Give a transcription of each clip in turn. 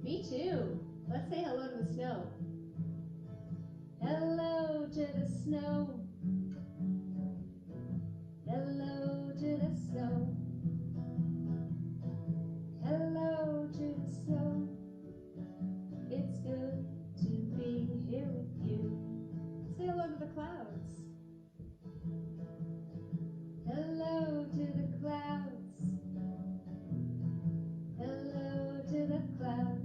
Me too. Let's say hello to the snow. Hello to the snow. Hello to the snow. Hello to the snow. It's good to be here with you. Say hello to the clouds. Hello to the clouds. Hello to the clouds.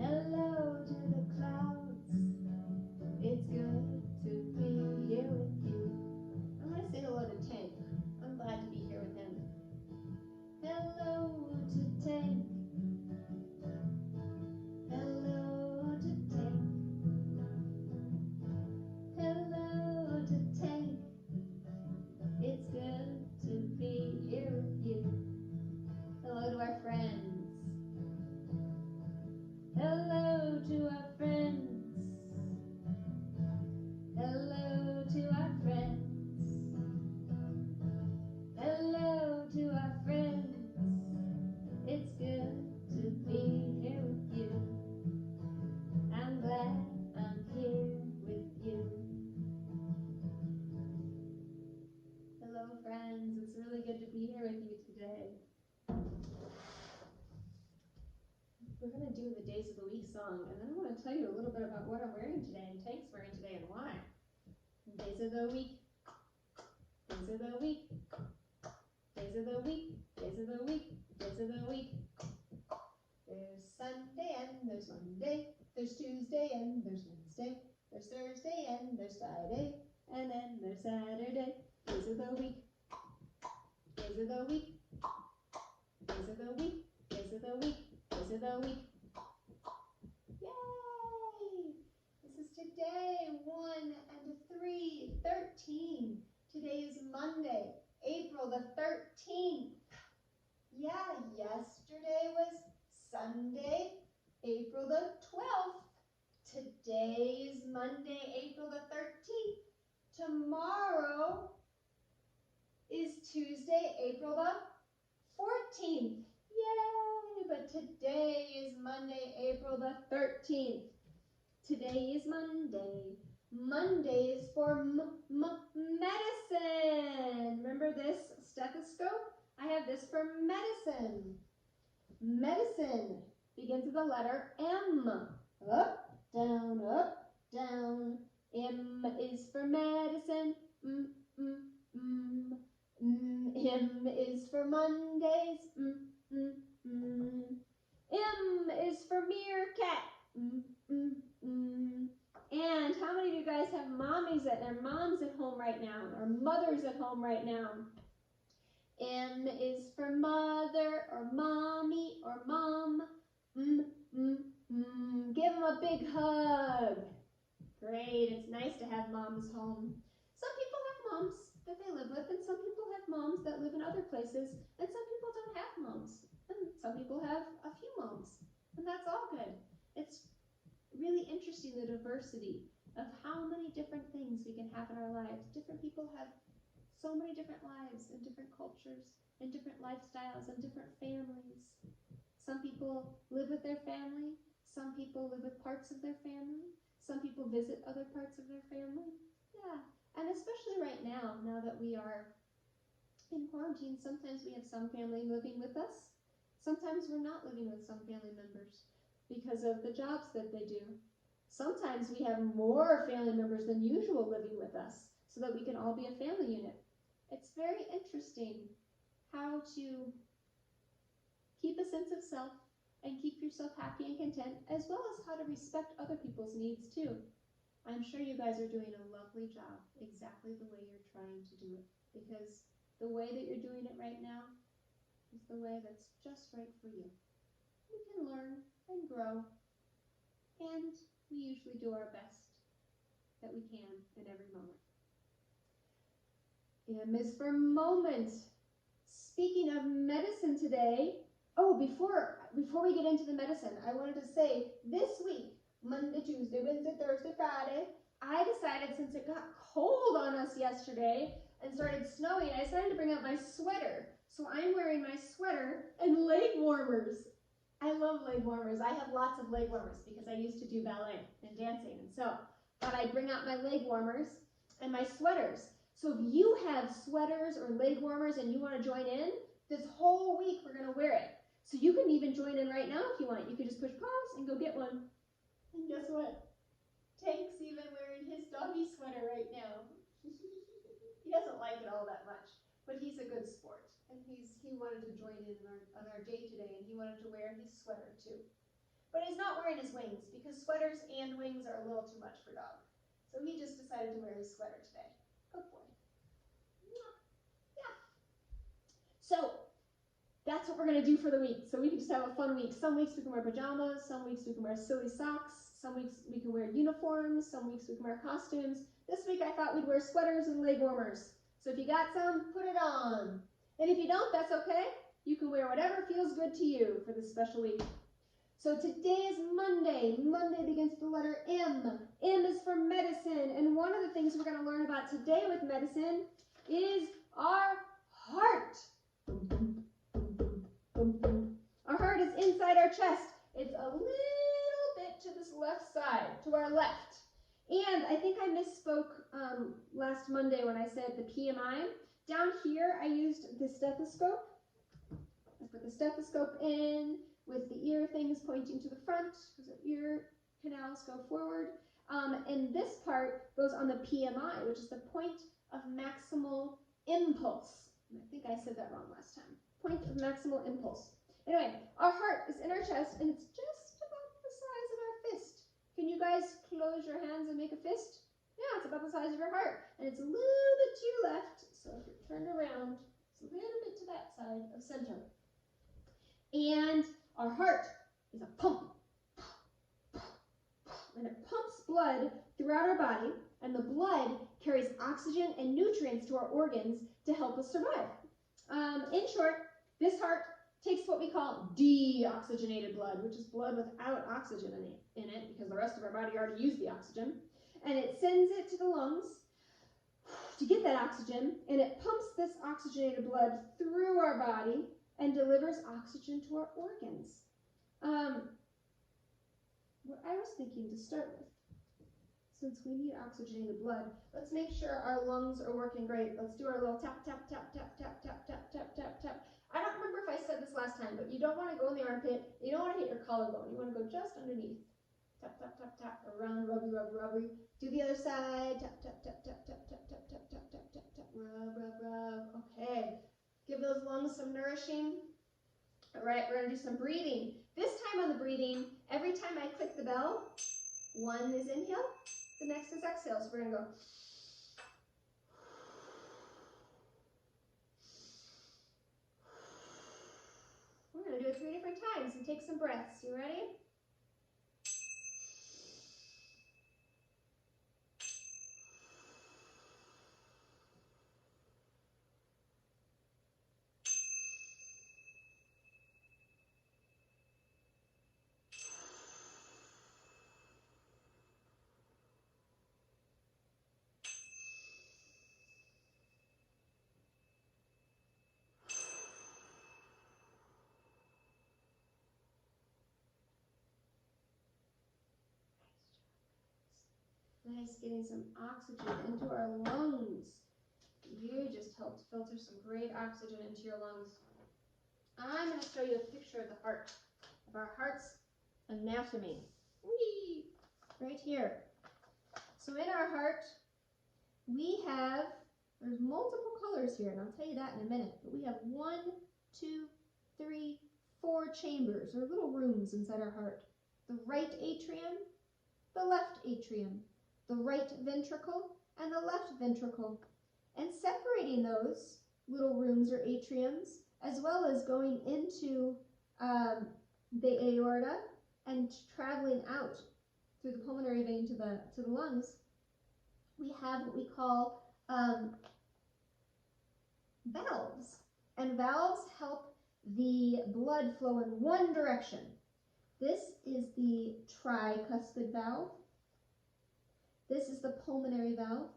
Hello to the clouds. It's good to be here with you. I'm going to say hello to Tank. I'm glad to be here with him. Hello to Tank. Hello to Tank. Hello to Tank. It's good to be here with you. Hello to our friends. Hello to our friends. Hello to our friends. Hello to our friends. It's good to be here with you. I'm glad I'm here with you. Hello, friends. It's really good to be here with you today. We're going to do the Days of the Week song, and then I want to tell you a little bit about what I'm wearing today, and Tank's wearing today, and why. Days of the Week. Days of the Week. Days of the Week. Days of the Week. Days of the Week. There's Sunday and there's Monday. There's Tuesday and there's Wednesday. There's Thursday and there's Friday. And then there's Saturday. Days of the week. Days of the week. Days of the week. Days of the week. Days of the week. Yay! This is today, 1 and 3, 13. Today is Monday, April the 13th. Yeah, yesterday was Sunday, April the 12th. Today is Monday, April the 13th. Tomorrow is Tuesday, April the 14th. Yay! But today is Monday, April the 13th. Today is Monday. Monday is for medicine. Remember this stethoscope? I have this for medicine. Medicine begins with the letter M. Up, down, up, down. M is for medicine. M is for Mondays. M is for meerkat. And how many of you guys have moms at home right now, or mothers at home right now? M is for mother, or mommy, or mom. Give them a big hug. Great, it's nice to have moms home. Some people have moms that they live with, and some people have moms that live in other places, and some people don't have moms, and some people have a few moms, and that's all good. It's really interesting, the diversity of how many different things we can have in our lives. Different people have so many different lives and different cultures and different lifestyles and different families. Some people live with their family. Some people live with parts of their family. Some people visit other parts of their family. Yeah, and especially right now, now that we are in quarantine, sometimes we have some family living with us. Sometimes we're not living with some family members because of the jobs that they do. Sometimes we have more family members than usual living with us so that we can all be a family unit. It's very interesting how to keep a sense of self and keep yourself happy and content, as well as how to respect other people's needs too. I'm sure you guys are doing a lovely job exactly the way you're trying to do it, because the way that you're doing it right now is the way that's just right for you. We can learn and grow, and we usually do our best that we can in every moment. M is for moment. Speaking of medicine today, before we get into the medicine, I wanted to say this week, Monday, Tuesday, Wednesday, Thursday, Friday, I decided, since it got cold on us yesterday and started snowing, I decided to bring out my sweater. So I'm wearing my sweater and leg warmers. I love leg warmers. I have lots of leg warmers because I used to do ballet and dancing. And so, but I bring out my leg warmers and my sweaters. So if you have sweaters or leg warmers and you want to join in, this whole week we're going to wear it. So you can even join in right now if you want. You can just push pause and go get one. And guess what? Tank's even wearing his doggy sweater right now. He doesn't like it all that much, but he's a good sport. And he wanted to join in on our day today, and he wanted to wear his sweater too. But he's not wearing his wings because sweaters and wings are a little too much for dog. So he just decided to wear his sweater today. Good boy. Yeah. So that's what we're going to do for the week. So we can just have a fun week. Some weeks we can wear pajamas. Some weeks we can wear silly socks. Some weeks we can wear uniforms. Some weeks we can wear costumes. This week I thought we'd wear sweaters and leg warmers. So if you got some, put it on. And if you don't, that's okay. You can wear whatever feels good to you for this special week. So today is Monday. Monday begins with the letter M. M is for medicine. And one of the things we're going to learn about today with medicine is our heart. Our heart is inside our chest. It's a little bit to this left side, to our left. And I think I misspoke last Monday when I said the PMI. Down here, I used the stethoscope. I put the stethoscope in with the ear things pointing to the front because the ear canals go forward. And this part goes on the PMI, which is the point of maximal impulse. And I think I said that wrong last time. Point of maximal impulse. Anyway, our heart is in our chest, and it's just about the size of our fist. Can you guys close your hands and make a fist? Yeah, it's about the size of your heart. And it's a little bit to your left, so if you're turned around, it's a little bit to that side of center. And our heart is a pump. And it pumps blood throughout our body, and the blood carries oxygen and nutrients to our organs to help us survive. In short, this heart takes what we call deoxygenated blood, which is blood without oxygen in it because the rest of our body already used the oxygen, and it sends it to the lungs to get that oxygen, and it pumps this oxygenated blood through our body and delivers oxygen to our organs. What I was thinking to start with, since we need oxygenated blood, let's make sure our lungs are working great. Let's do our little tap, tap, tap, tap, tap, tap, tap, tap, tap, tap. I don't remember if I said this last time, but you don't want to go in the armpit. You don't want to hit your collarbone. You want to go just underneath. Tap, tap, tap, tap, around, rubby, rubby, rubby. Do the other side. Tap, tap, tap, tap, tap, tap, tap, tap, tap, tap, tap, tap, rub, rub, rub. Okay. Give those lungs some nourishing. All right, we're going to do some breathing. This time on the breathing, every time I click the bell, one is inhale, the next is exhale. So we're going to go. We're going to do it 3 different times and take some breaths. You ready? Nice, getting some oxygen into our lungs. You just helped filter some great oxygen into your lungs. I'm going to show you a picture of the heart, of our heart's anatomy. Whee! Right here. So in our heart, we have, there's multiple colors here, and I'll tell you that in a minute, but we have 1, 2, 3, 4 chambers, or little rooms inside our heart. The right atrium, the left atrium, the right ventricle, and the left ventricle. And separating those little rooms or atriums, as well as going into the aorta and traveling out through the pulmonary vein to the lungs, we have what we call valves. And valves help the blood flow in one direction. This is the tricuspid valve. This is the pulmonary valve,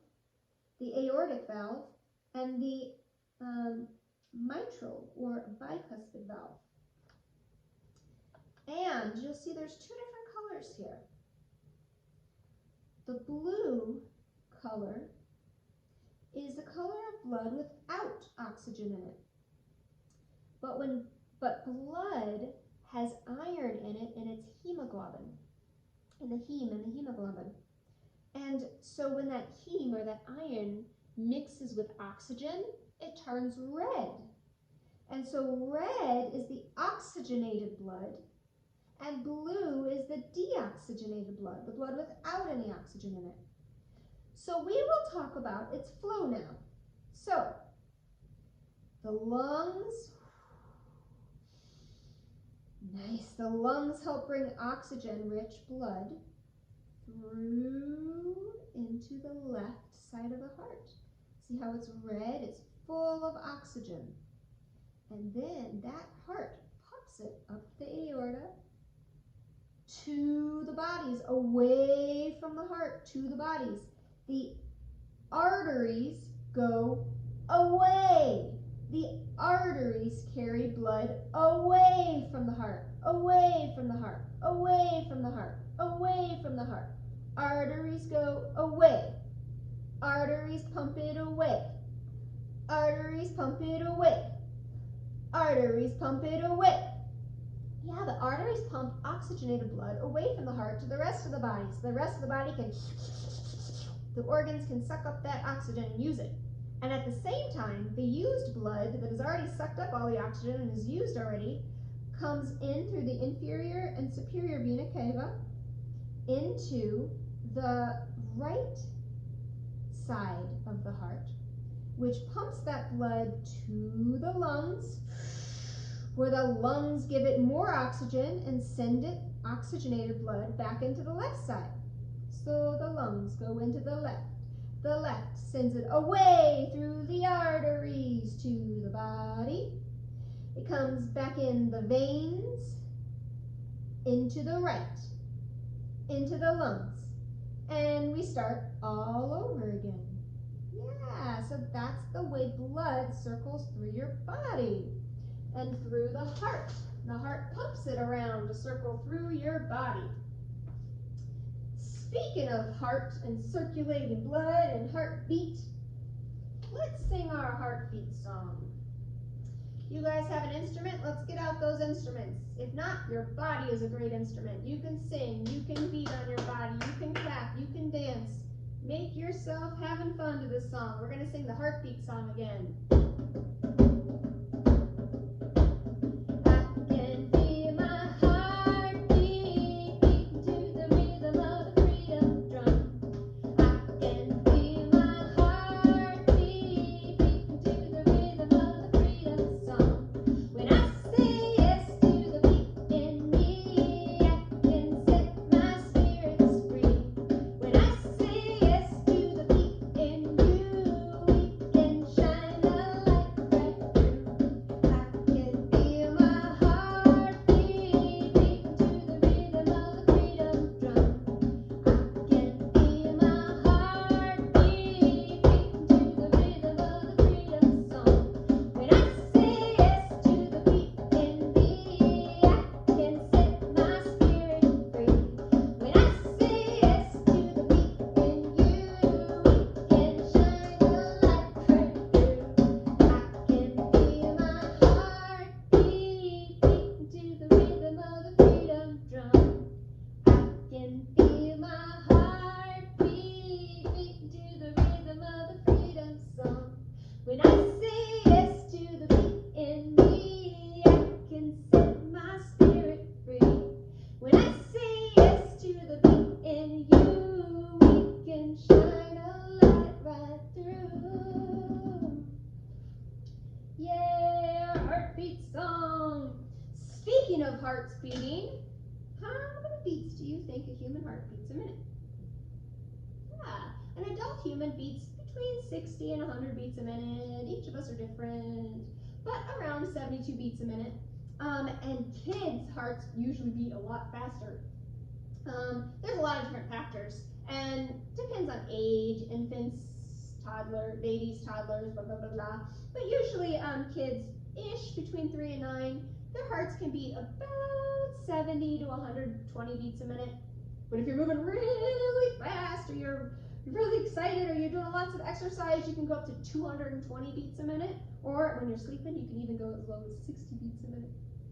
the aortic valve, and the mitral or bicuspid valve. And you'll see there's two different colors here. The blue color is the color of blood without oxygen in it. But blood has iron in it, and it's hemoglobin, in the heme and the hemoglobin. And so when that heme or that iron mixes with oxygen, it turns red. And so red is the oxygenated blood, and blue is the deoxygenated blood, the blood without any oxygen in it. So we will talk about its flow now. So the lungs, nice, the lungs help bring oxygen-rich blood through into the left side of the heart. See how it's red? It's full of oxygen. And then that heart pumps it up the aorta to the bodies, away from the heart, to the bodies. The arteries go away. The arteries carry blood away from the heart, away from the heart, away from the heart, away from the heart. Arteries go away. Arteries pump it away. Arteries pump it away. Arteries pump it away. Yeah, the arteries pump oxygenated blood away from the heart to the rest of the body. So the rest of the body can, the organs can suck up that oxygen and use it. And at the same time, the used blood that has already sucked up all the oxygen and is used already comes in through the inferior and superior vena cava into the right side of the heart, which pumps that blood to the lungs, where the lungs give it more oxygen and send it oxygenated blood back into the left side. So the lungs go into the left. The left sends it away through the arteries to the body. It comes back in the veins, into the right, into the lungs. And we start all over again. Yeah, so that's the way blood circles through your body and through the heart. The heart pumps it around to circle through your body. Speaking of heart and circulating blood and heartbeat, let's sing our heartbeat song. You guys have an instrument? Let's get out those instruments. If not, your body is a great instrument. You can sing, you can beat on your body, you can clap, you can dance. Make yourself having fun to this song. We're going to sing the heartbeat song again. Speaking of hearts beating, how many beats do you think a human heart beats a minute? Yeah, an adult human beats between 60 and 100 beats a minute. Each of us are different, but around 72 beats a minute. And kids' hearts usually beat a lot faster. There's a lot of different factors, and depends on age, infants, babies, toddlers, blah, blah, blah, blah. But usually kids ish between 3 and 9, their hearts can beat about 70 to 120 beats a minute. But if you're moving really fast, or you're really excited, or you're doing lots of exercise, you can go up to 220 beats a minute. Or when you're sleeping, you can even go as low as 60 beats a minute.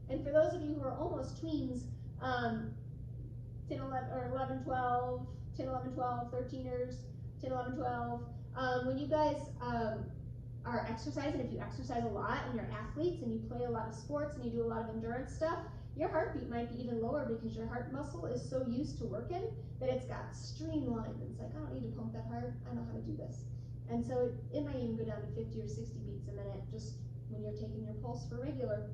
And for those of you who are almost tweens, 10, 11, or 11, 12, 10, 11, 12, 13ers, 10, 11, 12, when you guys are exercising, if you exercise a lot and you're athletes and you play a lot of sports and you do a lot of endurance stuff, your heartbeat might be even lower because your heart muscle is so used to working that it's got streamlined. And it's like, I don't need to pump that hard. I know how to do this. And so it might even go down to 50 or 60 beats a minute just when you're taking your pulse for regular.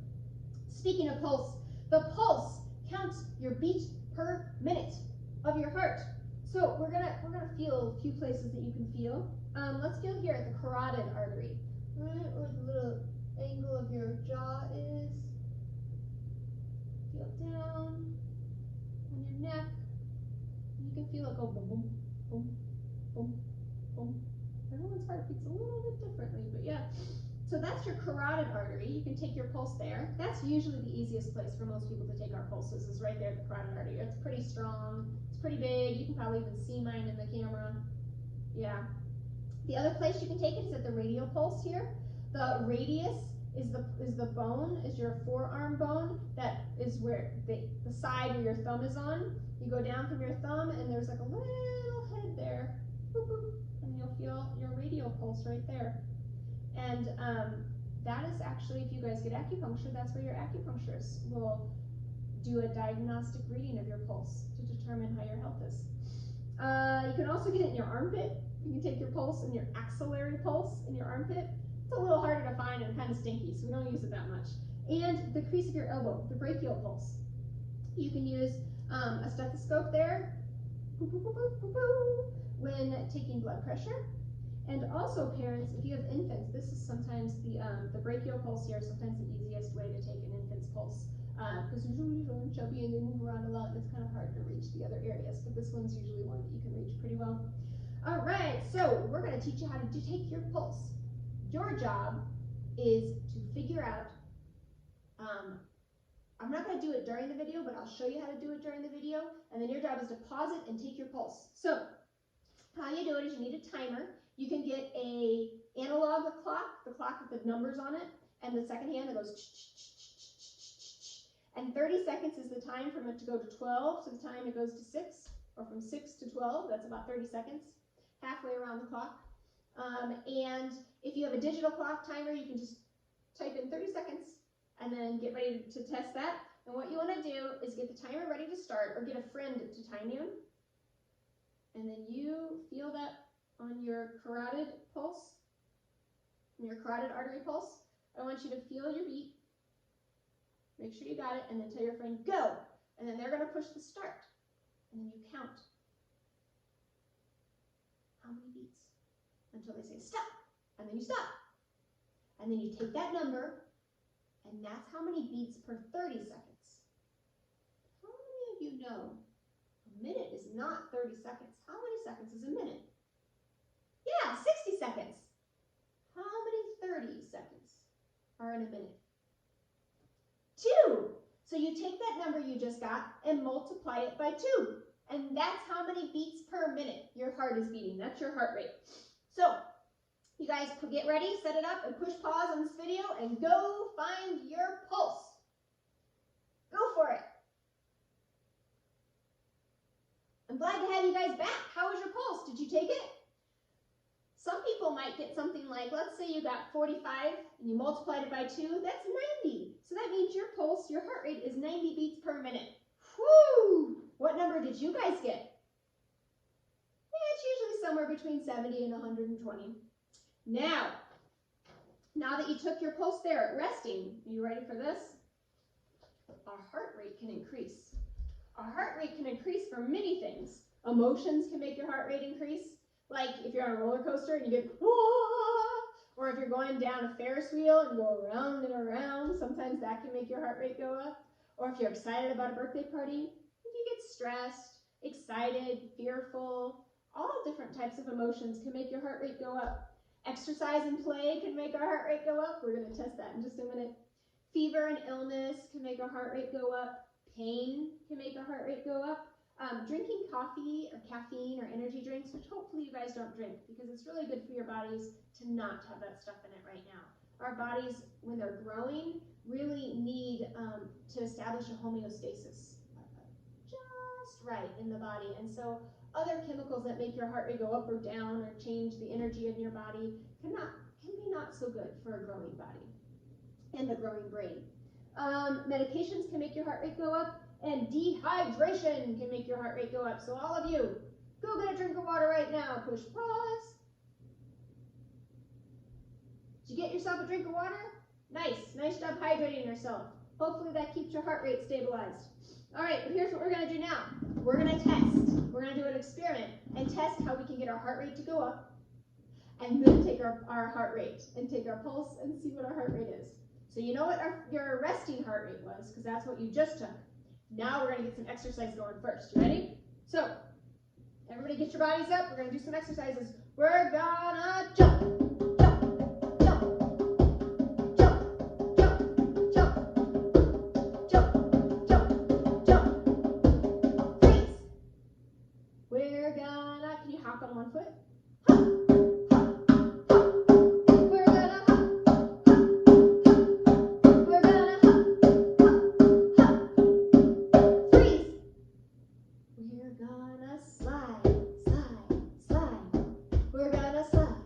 Speaking of pulse, the pulse counts your beat per minute of your heart. So we're gonna feel a few places that you can feel. Let's feel here at the carotid artery, right where the little angle of your jaw is. Feel down on your neck. You can feel it go boom, boom, boom, boom, boom. Everyone's heart beats a little bit differently, but yeah. So that's your carotid artery. You can take your pulse there. That's usually the easiest place for most people to take our pulses, is right there at the carotid artery. It's pretty strong. It's pretty big. You can probably even see mine in the camera. Yeah. The other place you can take it is at the radial pulse here. The radius is the bone, is your forearm bone. That is where the side where your thumb is on. You go down from your thumb and there's like a little head there. Boop, boop, and you'll feel your radial pulse right there. And that is actually, if you guys get acupuncture, that's where your acupuncturist will do a diagnostic reading of your pulse to determine how your health is. You can also get it in your armpit. You can take your pulse in your axillary pulse in your armpit. It's a little harder to find and kind of stinky, so we don't use it that much. And the crease of your elbow, the brachial pulse. You can use a stethoscope there when taking blood pressure. And also, parents, if you have infants, this is sometimes the brachial pulse here is sometimes the easiest way to take an infant's pulse, because usually they're chubby and they move around a lot and it's kind of hard to reach the other areas, but this one's usually one that you can reach pretty well. All right, so we're going to teach you how to take your pulse. Your job is to figure out, I'm not going to do it during the video, but I'll show you how to do it during the video, and then your job is to pause it and take your pulse. So how you do it is you need a timer. You can get a analog clock, the clock with the numbers on it, and the second hand that goes and 30 seconds is the time from it to go to 12 to the time it goes to 6, or from 6 to 12, that's about 30 seconds, halfway around the clock. And if you have a digital clock timer, you can just type in 30 seconds and then get ready to test that. And what you want to do is get the timer ready to start, or get a friend to time you. And then you feel that on your carotid pulse, on your carotid artery pulse. I want you to feel your beat. Make sure you got it, and then tell your friend, go! And then they're going to push the start. And then you count how many beats until they say stop. And then you stop. And then you take that number, and that's how many beats per 30 seconds. How many of you know a minute is not 30 seconds? How many seconds is a minute? Yeah, 60 seconds. How many 30 seconds are in a minute? 2. So you take that number you just got and multiply it by 2. And that's how many beats per minute your heart is beating. That's your heart rate. So you guys get ready, set it up, and push pause on this video and go find your pulse. Go for it. I'm glad to have you guys back. How was your pulse? Did you take it? Some people might get something like, let's say you got 45 and you multiplied it by 2, that's 90. So that means your pulse, your heart rate is 90 beats per minute. Whoo! What number did you guys get? Yeah, it's usually somewhere between 70 and 120. Now that you took your pulse there at resting, are you ready for this? Our heart rate can increase. Our heart rate can increase for many things. Emotions can make your heart rate increase. Like if you're on a roller coaster and you get, whoa, or if you're going down a Ferris wheel and go around and around, sometimes that can make your heart rate go up. Or if you're excited about a birthday party, if you get stressed, excited, fearful, all different types of emotions can make your heart rate go up. Exercise and play can make our heart rate go up. We're going to test that in just a minute. Fever and illness can make our heart rate go up. Pain can make our heart rate go up. Drinking coffee or caffeine or energy drinks, which hopefully you guys don't drink because it's really good for your bodies to not have that stuff in it right now. Our bodies, when they're growing, really need to establish a homeostasis just right in the body. And so other chemicals that make your heart rate go up or down or change the energy in your body can be not so good for a growing body and a growing brain. Medications can make your heart rate go up, and dehydration can make your heart rate go up. So all of you, go get a drink of water right now. Push pause. Did you get yourself a drink of water? Nice job hydrating yourself. Hopefully that keeps your heart rate stabilized. All right, but here's what we're gonna do now. We're gonna test. We're gonna do an experiment and test how we can get our heart rate to go up, and then take our heart rate and take our pulse and see what our heart rate is. So you know what your resting heart rate was, because that's what you just took. Now we're gonna get some exercise going first. You ready? So, everybody get your bodies up. We're gonna do some exercises. We're gonna jump, jump, jump, jump, jump, jump, jump, jump, jump. Freeze. We're gonna, can you hop on one foot? Hop, hop, hop. We're gonna hop, hop, hop. We're gonna hop, hop, hop. Freeze. We're gonna slide, slide, slide. We're gonna slide,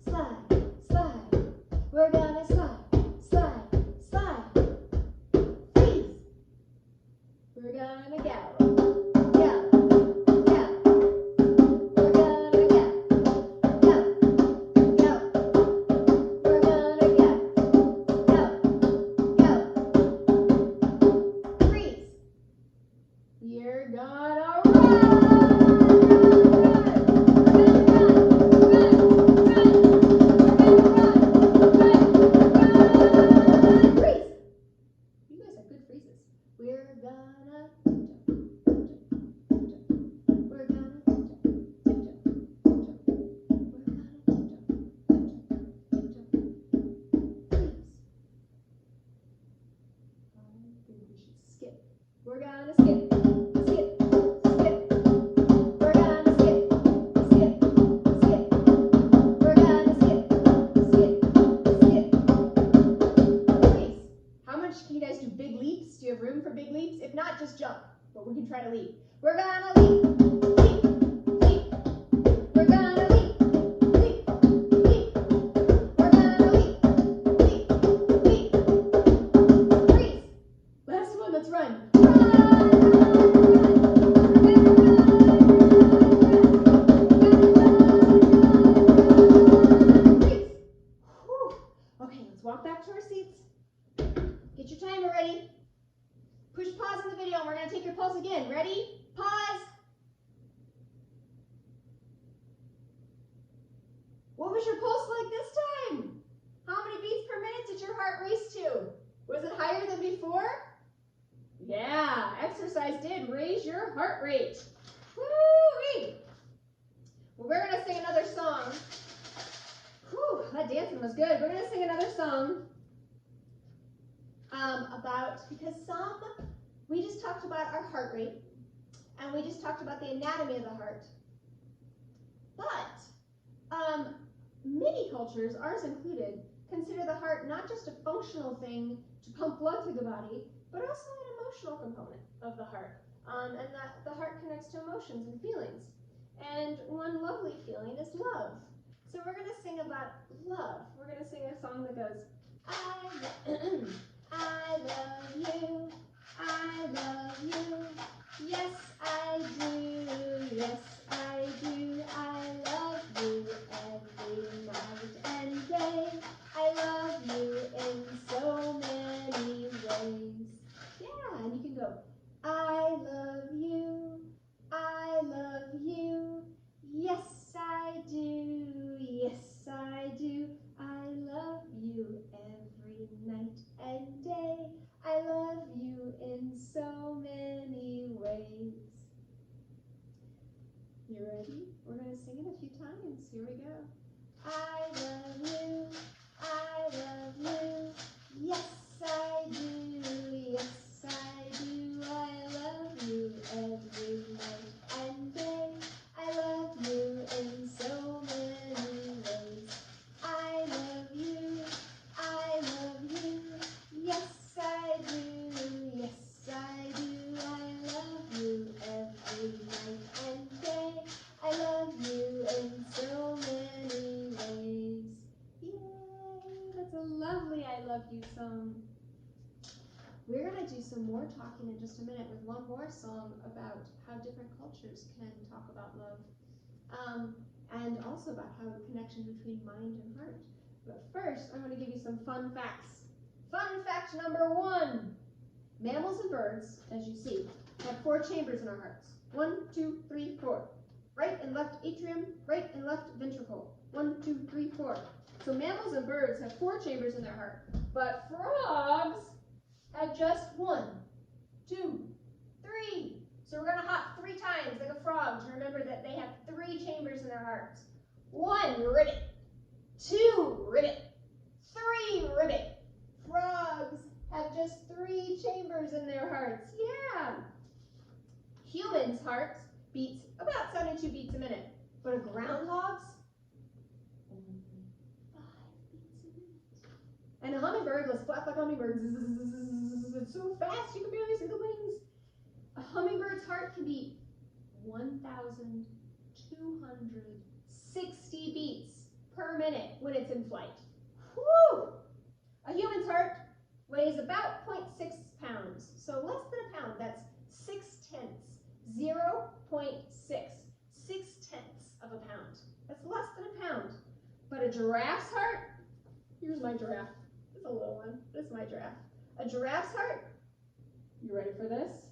slide, slide. We're gonna slide, slide, slide. Freeze. We're gonna gallop, gallop, gallop. We're gonna gallop, gallop, gallop. We're gonna gallop, gallop, gallop. Freeze. You're gonna run, run, freeze. You guys have good freezes. We're gonna jump, jump, jump. We're gonna jump, jump, jump. We're gonna jump, jump, jump. Freeze. I think we should skip. We're gonna skip, skip, skip. We're gonna skip, skip, skip. We're gonna skip, skip, skip. Freeze. How much can you guys do big leaps? Do you have room for big leaps? If not, just jump. But we can try to leap. We're gonna leap, leap, leap. We're gonna leap, leap, leap. We're gonna leap, leap, leap. Freeze. Last one, let's run. Run, run, run, run. Freeze. Whew. Okay, let's walk back to our seats. Get your timer ready. Push pause in the video and we're going to take your pulse again. Ready? Pause. What was your pulse like this time? How many beats per minute did your heart race to? Was it higher than before? Yeah, exercise did raise your heart rate. Woo-wee. Well, we're going to sing another song. Whew, that dancing was good. We're going to sing another song because we just talked about our heart rate, and we just talked about the anatomy of the heart. But many cultures, ours included, consider the heart not just a functional thing to pump blood through the body, but also an emotional component of the heart. And that the heart connects to emotions and feelings. And one lovely feeling is love. So we're going to sing about love. We're going to sing a song that goes, I love you, I love you, yes I do, yes I do, I love you every night and day, I love you in so many ways. Yeah, and you can go, I love you, yes I do, yes I do, I love you every night and day, I love you in so many ways. You ready? We're going to sing it a few times. Here we go. I love you, yes I do, love you some. We're going to do some more talking in just a minute with one more song about how different cultures can talk about love. And also about how the connection between mind and heart. But first, I'm going to give you some fun facts. Fun fact number 1. Mammals and birds, as you see, have 4 chambers in our hearts. 1, 2, 3, 4. Right and left atrium, right and left ventricle. 1, 2, 3, 4. So mammals and birds have 4 chambers in their heart. But frogs have just 1, 2, 3. So we're going to hop 3 times like a frog to remember that they have 3 chambers in their hearts. 1, ribbit. 2, ribbit. 3, ribbit. Frogs have just 3 chambers in their hearts. Yeah. Humans' hearts beats about 72 beats a minute, but a groundhog's only 5 beats a minute. And a hummingbird goes flap like a hummingbird. It's so fast you can barely see the wings. A hummingbird's heart can beat 1,260 beats per minute when it's in flight. Woo! A human's heart weighs about 0.6 pounds, so less than a pound. That's 6/10, 0.6, 6/10 of a pound. That's less than a pound. But a giraffe's heart, here's my giraffe. It's a little one. This is my giraffe. A giraffe's heart, you ready for this?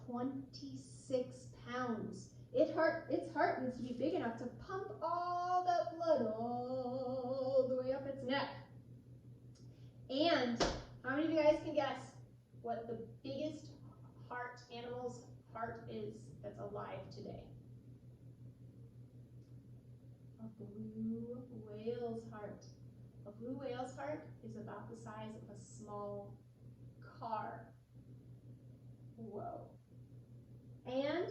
26 pounds. Its heart needs to be big enough to pump all that blood all the way up its neck. And how many of you guys can guess what the biggest animal's heart is that's alive today? A blue whale's heart. A blue whale's heart is about the size of a small car. Whoa. And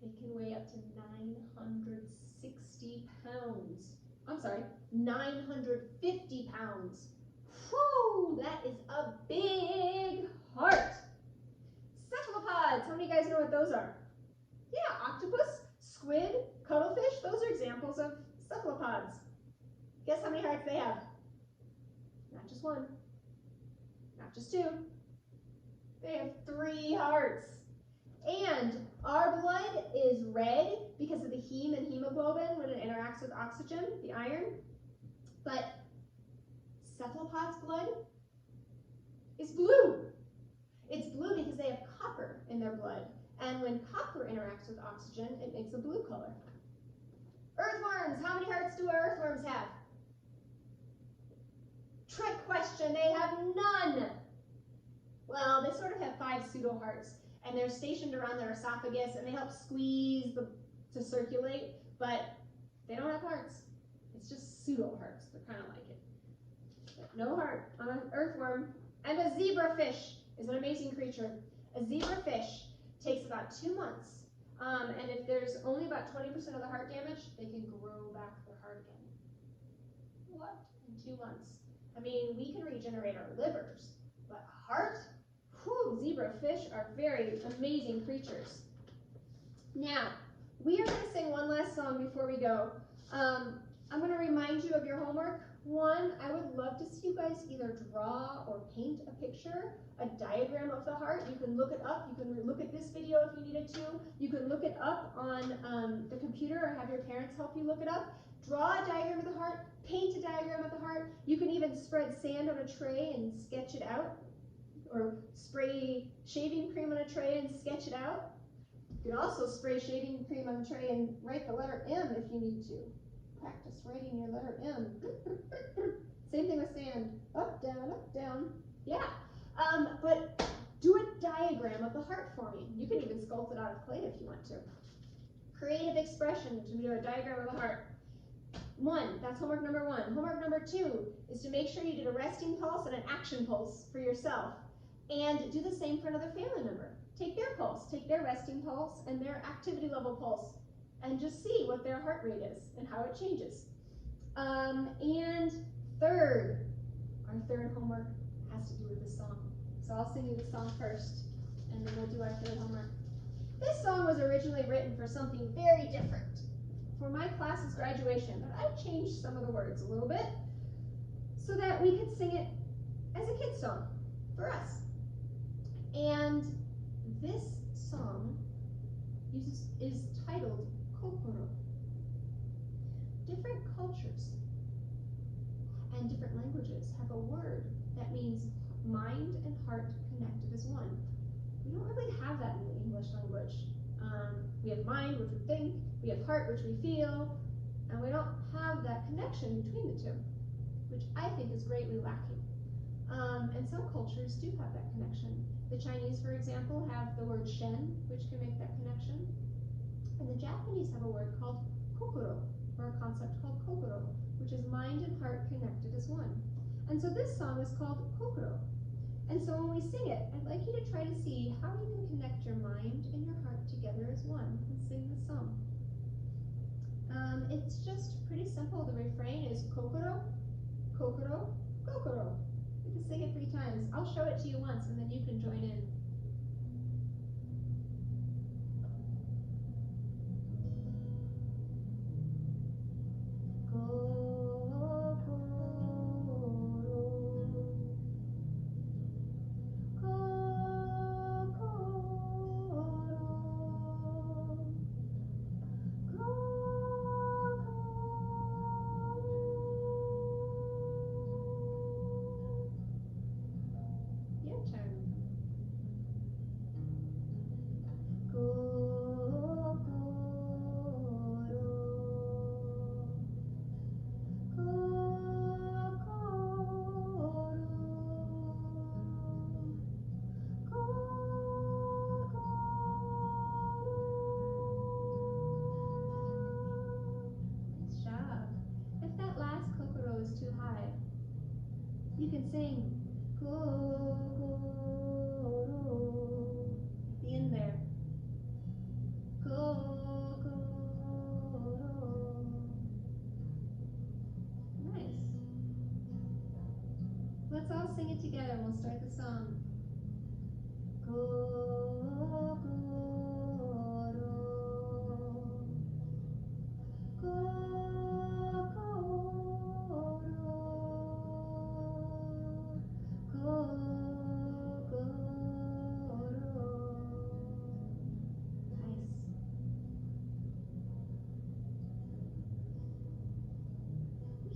it can weigh up to 960 pounds. I'm sorry, 950 pounds. Whew, that is a big heart. Cephalopods, how many of you guys know what those are? Yeah, octopus, squid, cuttlefish, those are examples of cephalopods. Guess how many hearts they have? Not just 1, not just 2. They have 3 hearts. And our blood is red because of the heme and hemoglobin when it interacts with oxygen, the iron. But cephalopods' blood is blue. It's blue because they have copper in their blood. And when copper interacts with oxygen, it makes a blue color. Earthworms, how many hearts do earthworms have? Trick question, they have none. Well, they sort of have 5 pseudo-hearts, and they're stationed around their esophagus, and they help squeeze to circulate, but they don't have hearts. It's just pseudo-hearts. They're kind of like it. But no heart on an earthworm. And a zebrafish is an amazing creature. A zebrafish takes about 2 months, and if there's only about 20% of the heart damage, they can grow back their heart again. What? In 2 months. I mean, we can regenerate our livers, but a heart? Whew, zebrafish are very amazing creatures. Now, we are going to sing one last song before we go. I'm going to remind you of your homework. 1, I would love to see you guys either draw or paint a picture, a diagram of the heart. You can look it up. You can look at this video if you needed to. You can look it up on the computer or have your parents help you look it up. Draw a diagram of the heart, paint a diagram of the heart. You can even spread sand on a tray and sketch it out, or spray shaving cream on a tray and sketch it out. You can also spray shaving cream on a tray and write the letter M if you need to. Practice writing your letter M. Same thing with sand. Up, down. Yeah. But do a diagram of the heart for me. You can even sculpt it out of clay if you want to. Creative expression to do a diagram of the heart. 1, that's homework number 1. Homework number 2 is to make sure you did a resting pulse and an action pulse for yourself. And do the same for another family member. Take their pulse, take their resting pulse and their activity level pulse, and just see what their heart rate is and how it changes. And third, our third homework has to do with the song. So I'll sing you the song first, and then we'll do our third homework. This song was originally written for something very different, for my class's graduation, but I changed some of the words a little bit so that we could sing it as a kid's song for us. And this song is titled Kokoro. Different cultures and different languages have a word that means mind and heart connected as one. We don't really have that in the English language. We have mind, which we think, we have heart, which we feel, and we don't have that connection between the two, which I think is greatly lacking. And some cultures do have that connection. The Chinese, for example, have the word shen, which can make that connection. And the Japanese have a word called kokoro, or a concept called kokoro, which is mind and heart connected as one. And so this song is called Kokoro. And so when we sing it, I'd like you to try to see how you can connect your mind and your heart together as one and sing the song. It's just pretty simple. The refrain is Kokoro, Kokoro, Kokoro. You can sing it 3 times. I'll show it to you once and then you can join in. Your turn. Nice job. If that last kokoro is too high, you can sing kokoro at the end there. Kokoro. Nice. Let's all sing it together. We'll start the song. Kokoro.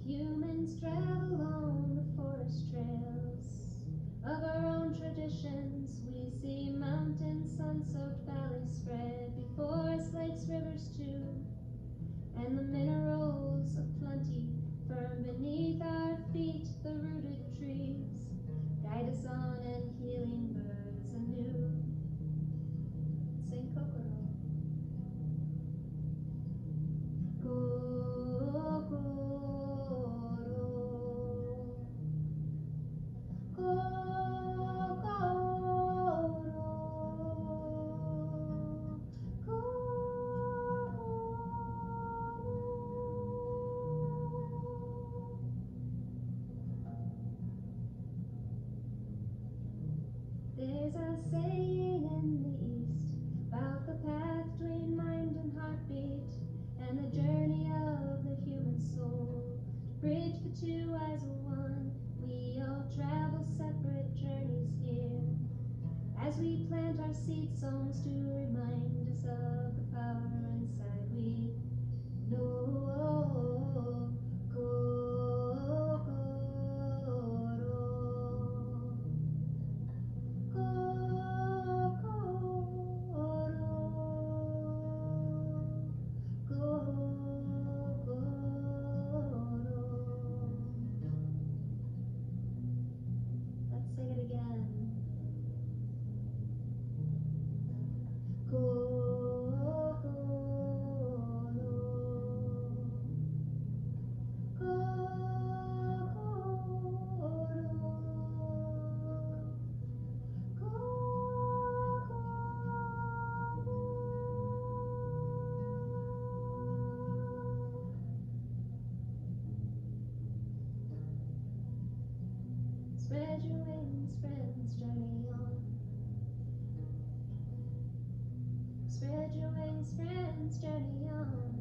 Humans travel along the forest trails of our own traditions. We see mountains, sun-soaked valleys spread before us, lakes, rivers too, and the minerals of plenty firm beneath our feet. The rooted trees guide us on, and healing birds anew. Sing Kokoro. There's a saying in the East about the path between mind and heartbeat and the journey of the human soul. Bridge the two as one. We all travel separate journeys here as we plant our seed songs to remind us of the power inside. We know Kokoro. Let's sing it again. Spread your wings, friends, journey on. Spread your wings, friends, journey on.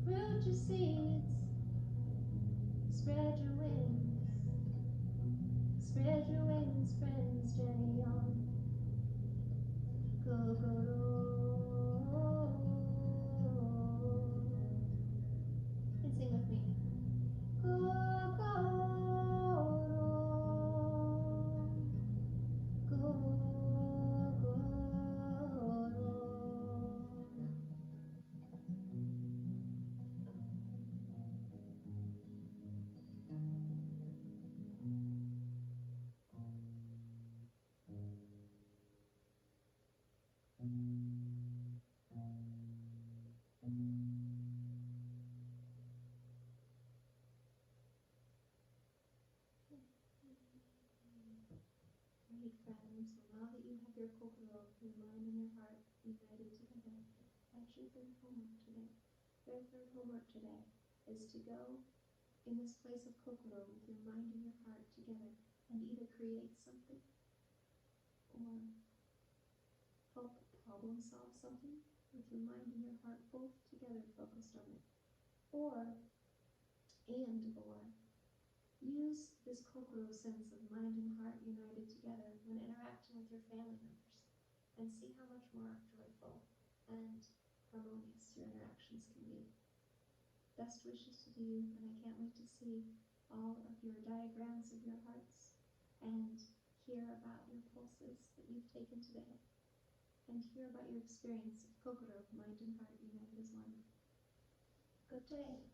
Root your seeds, Spread your wings. Spread your wings, friends, journey on. Go, go, go. And sing with me. Go, go, go, go, go. Great, friends. Well, now that you have your kokoro, your mind and your heart united together, that's your third homework today. Your third homework today is to go in this place of kokoro with your mind and your heart together and either create something or help problem solve something with your mind and your heart both together focused on it. Or use this kokoro sense of mind and heart united together when interacting with your family members and see how much more joyful and harmonious your interactions can be. Best wishes to you, and I can't wait to see all of your diagrams of your hearts and hear about your pulses that you've taken today and hear about your experience of kokoro, mind and heart united as one. Good day.